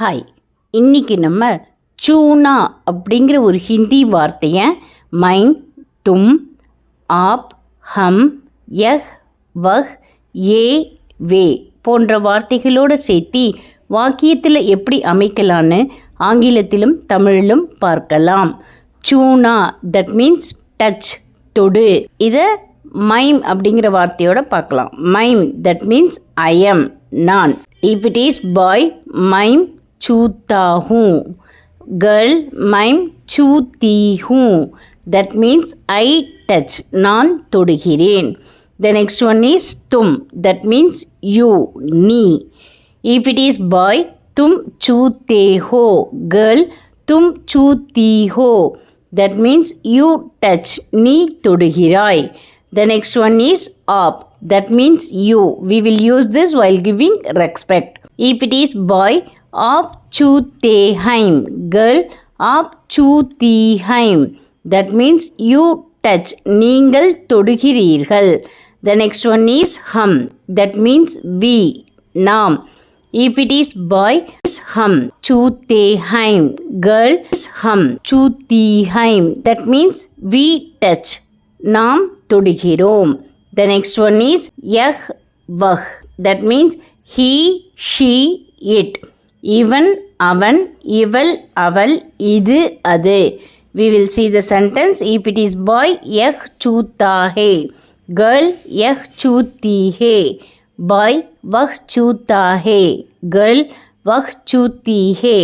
Hi, இன்றைக்கி நம்ம சூனா அப்படிங்கிற ஒரு ஹிந்தி வார்த்தையை மைம், தும், ஆப், ஹம், யஹ், வஹ், ஏ, வே போன்ற வார்த்தைகளோடு சேர்த்து வாக்கியத்தில் எப்படி அமைக்கலான்னு ஆங்கிலத்திலும் தமிழிலும் பார்க்கலாம். சூனா தட் மீன்ஸ் டச், தொடு. இதை மைம் அப்படிங்கிற வார்த்தையோட பார்க்கலாம். Mime that means I am, நான். If it is boy, mime छूता हूँ. Girl, மைம் छूती हूँ. That means I touch, நான் தொடுகிறேன். The next one is तुम. That means you, நீ. If it is boy, तुम छूते हो. Girl, तुम छूती हो. That means you touch, நீ தொடுகிறாய். The next one is आप. That means you. We will use this while giving respect. If it is boy, आप छूते हैं. Girl, आप छूती हैं. That means you touch, நீங்கள் தொடுகிறீர்கள். The next one is हम. That means we, நாம். If it is boy, हम छूते हैं. Girl, हम छूती हैं. That means we touch, நாம் தொடுகிறோம். The next one is யஹ், வஹ். That means he, she, it. இவன், அவன், இவள், அவள், இது, அது. We will see the sentence. If it is boy, யஹ் छूता है. Girl, யஹ் छूती है. Boy, वह छूता है. Girl, वह छूती है.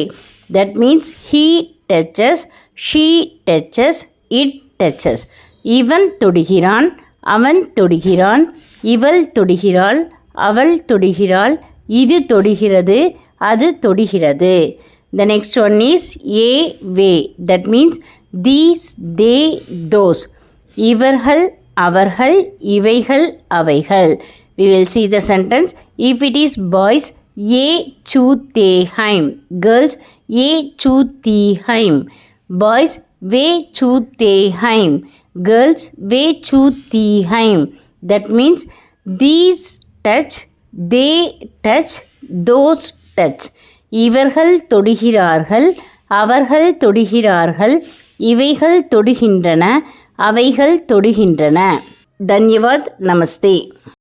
That means he touches, she touches, it touches. இவன் தொடுகிறான், அவன் தொடுகிறான், இவள் தொடுகிறாள், அவள் தொடுகிறாள், இது தொடுகிறது, அது தொடுகிறது. The next one is A, way. That means these, they, those. இவர்கள், அவர்கள், இவைகள், அவைகள். We will see the sentence. If it is boys, ये छूते हैं. Girls, ये छूती हैं. Boys, वे छूते हैं. Girls, वे छूती हैं. That means these touch, they touch, those touch. இவர்கள் தொடுகிறார்கள், அவர்கள் தொடுகிறார்கள், இவைகள் தொடுகின்றன, அவைகள் தொடுகின்றன. தன்யவாத். நமஸ்தே.